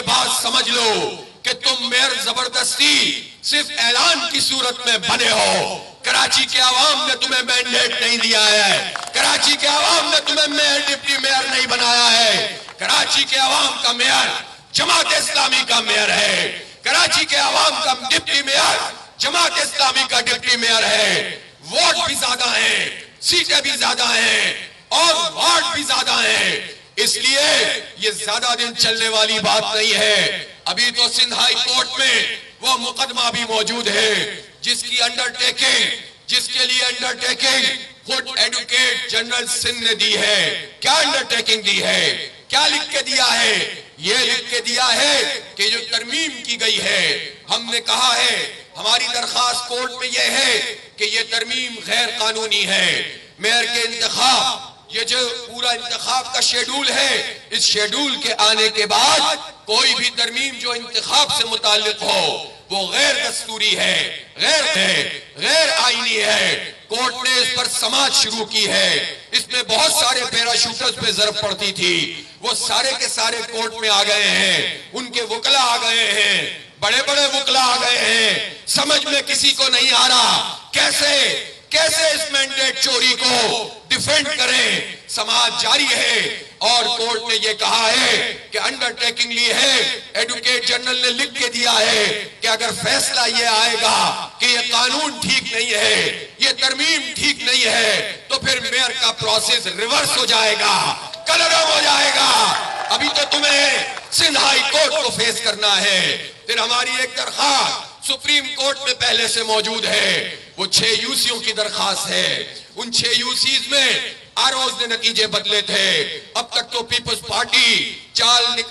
بات سمجھ لو کہ تم میئر زبردستی صرف اعلان کی صورت میں بنے ہو. کراچی کے عوام نے تمہیں مینڈیٹ نہیں دیا ہے. کراچی کے عوام نے تمہیں میئر ڈپٹی میئر نہیں بنایا ہے. کراچی کے عوام کا میئر جماعت اسلامی کا میئر ہے. کراچی کے عوام کا ڈپٹی میئر جماعت اسلامی کا ڈپٹی میئر ہے. ووٹ بھی زیادہ ہیں, سیٹیں بھی زیادہ ہیں, اور وارڈ بھی زیادہ ہیں. اس لیے یہ زیادہ دن چلنے والی بات نہیں ہے. ابھی تو سندھ ہائی کورٹ میں وہ مقدمہ بھی موجود ہے جس کی جس کے لیے انڈرٹیکنگ خود ایڈوکیٹ جنرل سندھ نے دی ہے. کیا انڈرٹیکنگ دی ہے؟ کیا لکھ کے دیا ہے؟ یہ لکھ کے دیا ہے کہ جو ترمیم کی گئی ہے, ہم نے کہا ہے ہماری درخواست کورٹ میں یہ ہے کہ یہ ترمیم غیر قانونی ہے. میئر کے انتخاب, یہ جو پورا انتخاب کا شیڈول ہے, اس شیڈول کے آنے کے بعد کوئی بھی ترمیم جو انتخاب سے متعلق ہو وہ غیر دستوری ہے, غیر آئینی ہے. کورٹ نے اس پر سماعت شروع کی ہے. اس میں بہت سارے پیراشوٹرز پہ ضرب پڑتی تھی, وہ سارے کے سارے کورٹ میں آ گئے ہیں. ان کے وکلا آ گئے ہیں, بڑے بڑے وکلا آ گئے ہیں. سمجھ میں کسی کو نہیں آ رہا کیسے اس مینڈیٹ چوری کو ڈیفینڈ کریں. سماعت جاری ہے اور کورٹ نے یہ کہا ہے کہ انڈرٹیکنگ لی ہے. ایڈوکیٹ جنرل نے لکھ کے دیا ہے کہ اگر فیصلہ یہ آئے گا کہ یہ قانون ٹھیک نہیں ہے, یہ ترمیم ٹھیک نہیں ہے, تو پھر میئر کا پروسیس ریورس ہو جائے گا, کلرم ہو جائے گا. ابھی تو تمہیں سندھ ہائی کورٹ کو فیس کرنا ہے. پھر ہماری ایک درخواست سپریم کورٹ میں پہلے سے موجود ہے, وہ 6 یوسیوں کی درخواست ہے. ان 6 یوسیز میں آروز نے نتیجے بدلے تھے. اب تک تو پیپلز پارٹی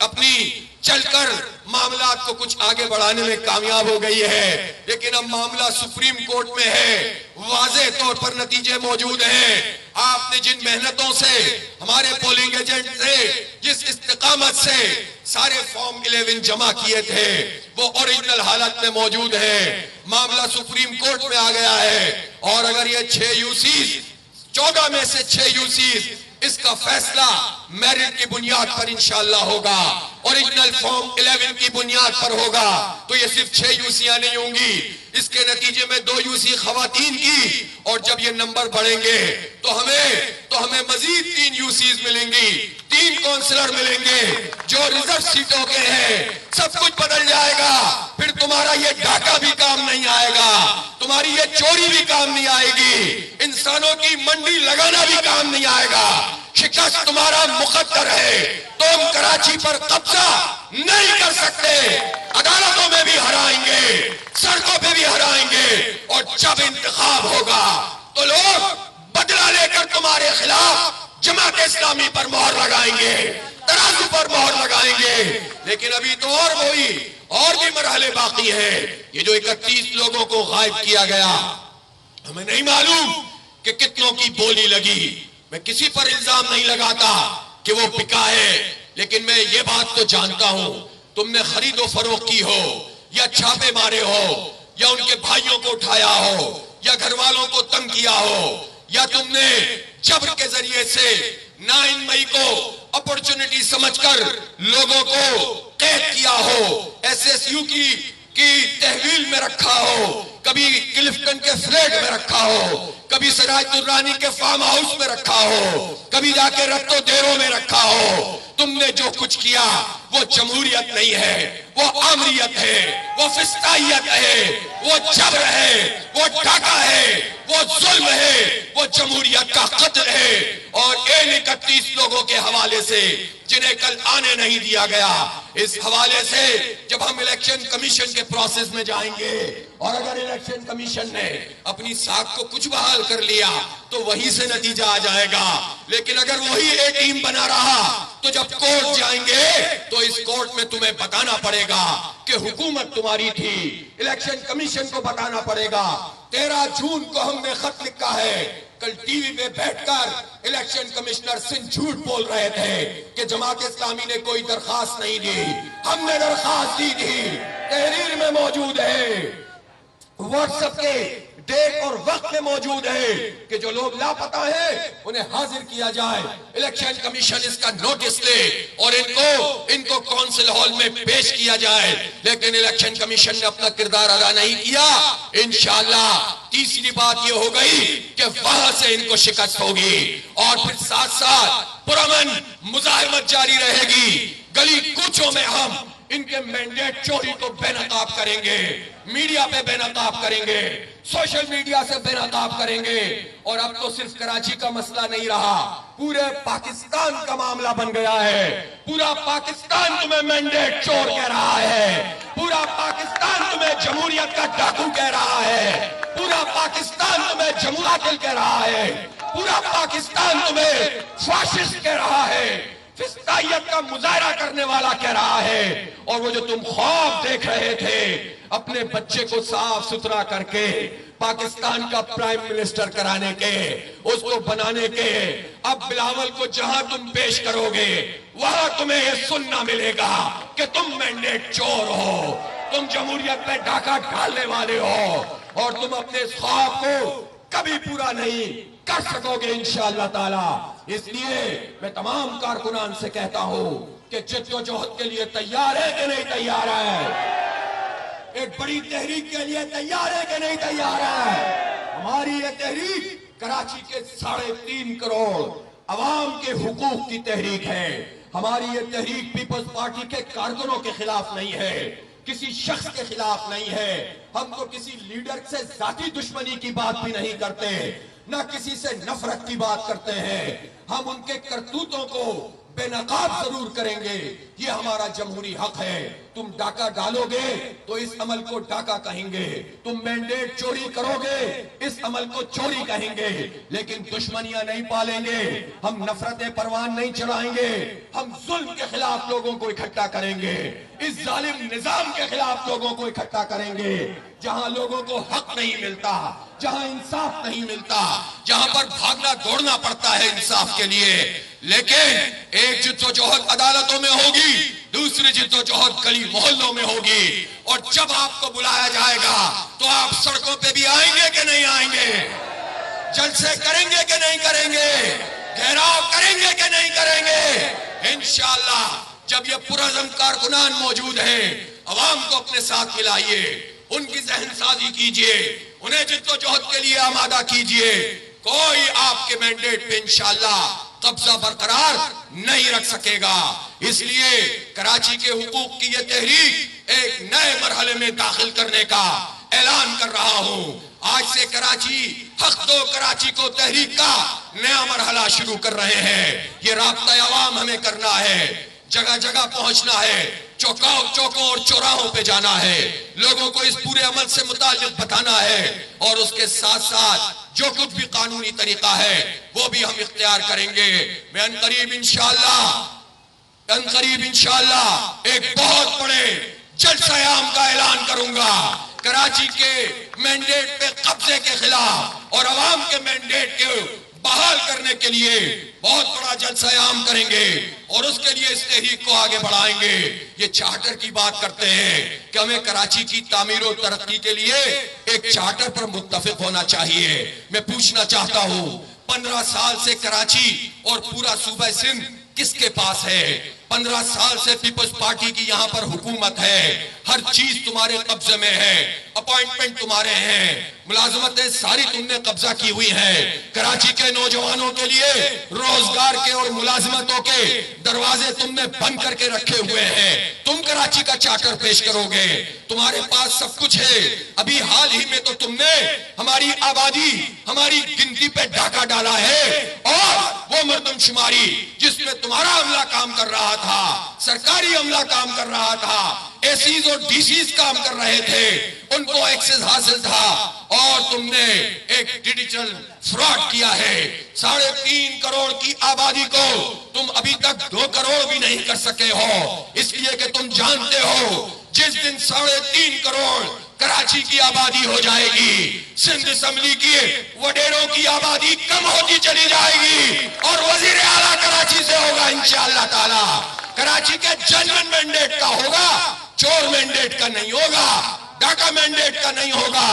اپنی چل کر معاملات کو کچھ آگے بڑھانے میں کامیاب ہو گئی ہے, لیکن اب معاملہ سپریم کورٹ میں ہے. واضح طور پر نتیجے موجود ہیں. آپ نے جن محنتوں سے, ہمارے پولنگ ایجنٹ سے, جس استقامت سے سارے فارم 11 جمع کیے تھے, وہ اوریجنل حالت میں موجود ہے. معاملہ سپریم کورٹ میں آ گیا ہے, اور اگر یہ 6 یوسیز 14 میں سے 6 یوسیز اس کا فیصلہ میرٹ کی بنیاد پر انشاءاللہ ہوگا, اوریجنل فارم 11 کی بنیاد پر ہوگا, تو یہ صرف 6 یوسیاں نہیں ہوں گی. اس کے نتیجے میں 2 یوسی خواتین کی, اور جب یہ نمبر بڑھیں گے تو ہمیں مزید 3 یوسیز ملیں گی, 3 کونسلر ملیں گے جو ریزرو سیٹوں کے ہیں. سب کچھ بدل جائے گا. پھر تمہارا یہ ڈاکہ بھی کام نہیں آئے گا, تمہاری یہ چوری بھی کام نہیں آئے گی, انسانوں کی منڈی لگانا بھی کام نہیں آئے گا. شکست تمہارا مقدر ہے. تم کراچی پر قبضہ نہیں کر سکتے. عدالتوں میں بھی ہرائیں گے, سڑکوں پہ بھی ہرائیں گے, اور جب انتخاب ہوگا تو لوگ بدلہ لے کر تمہارے خلاف جماعت اسلامی پر مہر لگائیں گے, ترازو پر مہر لگائیں گے. لیکن ابھی تو اور بھی مرحلے باقی ہیں. یہ جو 31 لوگوں کو غائب کیا گیا, ہمیں نہیں معلوم کہ کتنوں کی بولی لگی. میں کسی پر الزام نہیں لگاتا کہ وہ بکا ہے, لیکن میں یہ بات تو جانتا ہوں, تم نے خرید و فروخت کی ہو, یا چھاپے مارے ہو, یا ان کے بھائیوں کو اٹھایا ہو, یا گھر والوں کو تنگ کیا ہو, یا تم نے جبر کے ذریعے سے 9 مئی کو اپورچونٹی سمجھ کر لوگوں کو قید کیا ہو, SSU کی تحویل میں رکھا ہو, کبھی کلفٹن کے فلیٹ میں رکھا ہو, کبھی سراج درانی کے فارم ہاؤس میں رکھا ہو, کبھی جا کے رتو دیروں میں رکھا ہو. تم نے جو کچھ کیا وہ جمہوریت نہیں ہے, وہ آمریت ہے, وہ فسطائیت ہے, وہ جبر ہے, وہ ڈاکہ ہے, وہ ظلم ہے, وہ جمہوریت کا قتل ہے. اور ان 31 لوگوں کے حوالے سے جنہیں کل آنے نہیں دیا گیا, اس حوالے سے جب ہم الیکشن کمیشن کے پروسیس میں جائیں گے, اور اگر الیکشن کمیشن نے اپنی ساکھ کو کچھ بحال کر لیا تو وہی سے نتیجہ آ جائے گا. لیکن اگر وہی ایک ٹیم بنا رہا تو جب کورٹ جائیں گے تو اس کورٹ میں تمہیں بتانا پڑے گا کہ حکومت تمہاری تھی. الیکشن کمیشن کو بتانا پڑے گا. 13 جون کو ہم نے خط لکھا ہے. کل ٹی وی پہ بیٹھ کر الیکشن کمشنر سندھ جھوٹ بول رہے تھے کہ جماعت اسلامی نے کوئی درخواست نہیں دی. ہم نے درخواست دی تھی, تحریر میں موجود ہے, واٹس ایپ کے ڈیٹ اور وقت میں موجود ہے کہ جو لوگ لاپتہ ہیں انہیں حاضر کیا جائے. الیکشن کمیشن اس کا نوٹس لے اور ان کو ان کو کونسل ہال میں پیش کیا جائے، لیکن الیکشن کمیشن نے اپنا کردار ادا نہیں کیا۔ انشاءاللہ تیسری بات یہ ہو گئی کہ وہاں سے ان کو شکست ہوگی، اور پھر ساتھ ساتھ پرامن مزاحمت جاری رہے گی۔ گلی کوچوں میں ہم ان کے مینڈیٹ چوری کو بے نقاب کریں گے، میڈیا پہ بے نقاب کریں گے، سوشل میڈیا سے بے نقاب کریں گے، اور اب تو صرف کراچی کا مسئلہ نہیں رہا، پورے پاکستان کا معاملہ بن گیا ہے۔ پورا پاکستان تمہیں مینڈیٹ چور کہہ رہا ہے، پورا پاکستان تمہیں جمہوریت کا ڈاکو کہہ رہا ہے، پورا پاکستان تمہیں جمہور قاتل کہہ رہا ہے، پورا پاکستان تمہیں فاشسٹ کہہ رہا ہے، فسطائیت کا مظاہرہ کرنے والا کہہ رہا ہے۔ اور وہ جو تم خواب دیکھ رہے تھے اپنے بچے کو صاف ستھرا کر کے پاکستان کا پرائم منسٹر کرانے کے، اس کو بنانے کے، اب بلاول کو جہاں تم پیش کرو گے وہاں تمہیں یہ سننا ملے گا کہ تم مینڈیٹ چور ہو، تم جمہوریت پہ ڈاکہ ڈالنے والے ہو، اور تم اپنے اس خواب کو کبھی پورا نہیں کر سکو گے انشاءاللہ تعالی۔ اس لیے میں تمام کارکنان سے کہتا ہوں کہ جد و جہد کے لیے تیار ہے کہ نہیں تیار ہے؟ ایک بڑی تحریک کے لیے تیار ہے کہ نہیں تیار ہے؟ ہماری یہ تحریک کراچی کے 3.5 کروڑ عوام کے حقوق کی تحریک ہے۔ ہماری یہ تحریک پیپلز پارٹی کے کارکنوں کے خلاف نہیں ہے، کسی شخص کے خلاف نہیں ہے۔ ہم تو کسی لیڈر سے ذاتی دشمنی کی بات بھی نہیں کرتے، نہ کسی سے نفرت کی بات کرتے ہیں۔ ہم ان کے کرتوتوں کو بے نقاب ضرور کریں گے، یہ ہمارا جمہوری حق ہے۔ تم ڈاکہ ڈالو گے تو اس عمل کو ڈاکہ کہیں گے، تم مینڈیٹ چوری کرو گے اس عمل کو چوری کہیں گے، لیکن دشمنیاں نہیں پالیں گے، ہم نفرت پروان نہیں چڑھائیں گے، ہم ظلم کے خلاف لوگوں کو اکٹھا کریں گے، اس ظالم نظام کے خلاف لوگوں کو اکٹھا کریں گے۔ جہاں لوگوں کو حق نہیں ملتا، جہاں انصاف نہیں ملتا، جہاں پر بھاگنا دوڑنا پڑتا ہے انصاف کے لیے، لیکن ایک جد و جہد عدالتوں میں ہوگی، دوسری جد و جہد گلی محلوں میں ہوگی، اور جب آپ کو بلایا جائے گا تو آپ سڑکوں پہ بھی آئیں گے کہ نہیں آئیں گے؟ جلسے کریں گے کہ نہیں کریں گے؟ گھیراؤ کریں گے کہ نہیں کریں گے؟ انشاءاللہ جب یہ پرعزم کارکنان موجود ہیں، عوام کو اپنے ساتھ ملائیے، ان کی ذہن سازی کیجئے، انہیں جد و جہد کے لیے آمادہ کیجئے۔ کوئی آپ کے مینڈیٹ پہ انشاءاللہ قبضہ برقرار نہیں رکھ سکے گا۔ اس لیے کراچی کے حقوق کی یہ تحریک ایک نئے مرحلے میں داخل کرنے کا اعلان کر رہا ہوں۔ آج سے کراچی حق دو کراچی کو تحریک کا نیا مرحلہ شروع کر رہے ہیں۔ یہ رابطہ عوام ہمیں کرنا ہے، جگہ جگہ پہنچنا ہے، چوکوں اور چوراہوں پہ جانا ہے، لوگوں کو اس پورے عمل سے متعلق بتانا ہے، اور اس کے ساتھ ساتھ جو کچھ بھی قانونی طریقہ ہے وہ بھی ہم اختیار کریں گے۔ میں عنقریب انشاءاللہ ایک بہت بڑے جلسہ عام کا اعلان کروں گا، کراچی کے مینڈیٹ پہ قبضے کے خلاف اور عوام کے مینڈیٹ کے بحال کرنے کے لیے بہت بڑا جلسہ عام کریں گے، اور اس کے لیے اس تحریک کو آگے بڑھائیں گے۔ یہ چارٹر کی بات کرتے ہیں کہ ہمیں کراچی کی تعمیر و ترقی کے لیے ایک چارٹر پر متفق ہونا چاہیے۔ میں پوچھنا چاہتا ہوں 15 سال سے کراچی اور پورا صوبہ سندھ کس کے پاس ہے؟ 15 سال سے پیپلز پارٹی کی یہاں پر حکومت ہے، ہر چیز تمہارے قبضے میں ہے، اپوائنٹمنٹ تمہارے ہیں، ملازمتیں ساری تم نے قبضہ کی ہوئی ہیں، کراچی کے نوجوانوں کے لیے روزگار کے اور ملازمتوں کے دروازے تم نے بند کر کے رکھے ہوئے ہیں۔ تم کراچی کا چارٹر پیش کرو گے، تمہارے پاس سب کچھ ہے۔ ابھی حال ہی میں تو تم نے ہماری آبادی، ہماری گنتی پہ ڈاکہ ڈالا ہے، اور وہ مردم شماری جس میں تمہارا عملہ کام کر رہا تھا، سرکاری عملہ کام کر رہا تھا، اے سیز اور ڈی سیز کام کر رہے تھے، ان کو ایکسس حاصل تھا، اور تم نے ایک ڈیجیٹل فراڈ کیا ہے۔ 3.5 کروڑ کی آبادی کو تم ابھی تک 2 کروڑ بھی نہیں کر سکے ہو، اس لیے کہ تم جانتے ہو جس دن 3.5 کروڑ کراچی کی آبادی ہو جائے گی، سندھ اسمبلی کی وڈیروں کی آبادی کم ہوتی چلی جائے گی، اور وزیر اعلیٰ کراچی سے ہوگا انشاءاللہ تعالی۔ کراچی کے جنرل مینڈیٹ کا ہوگا، چور مینڈیٹ کا نہیں ہوگا، ڈاکہ مینڈیٹ کا نہیں ہوگا۔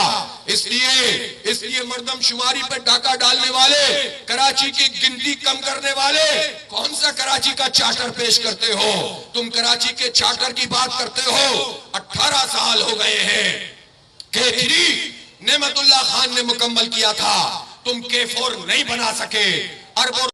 اس لیے مردم شماری پہ ڈاکہ ڈالنے والے، کراچی کی گنتی کم کرنے والے، کون سا کراچی کا چارٹر پیش کرتے ہو؟ تم کراچی کے چارٹر کی بات کرتے ہو۔ 18 سال ہو گئے ہیں۔ K3 نعمت اللہ خان نے مکمل کیا تھا، تم K4 نہیں بنا سکے۔ اربوں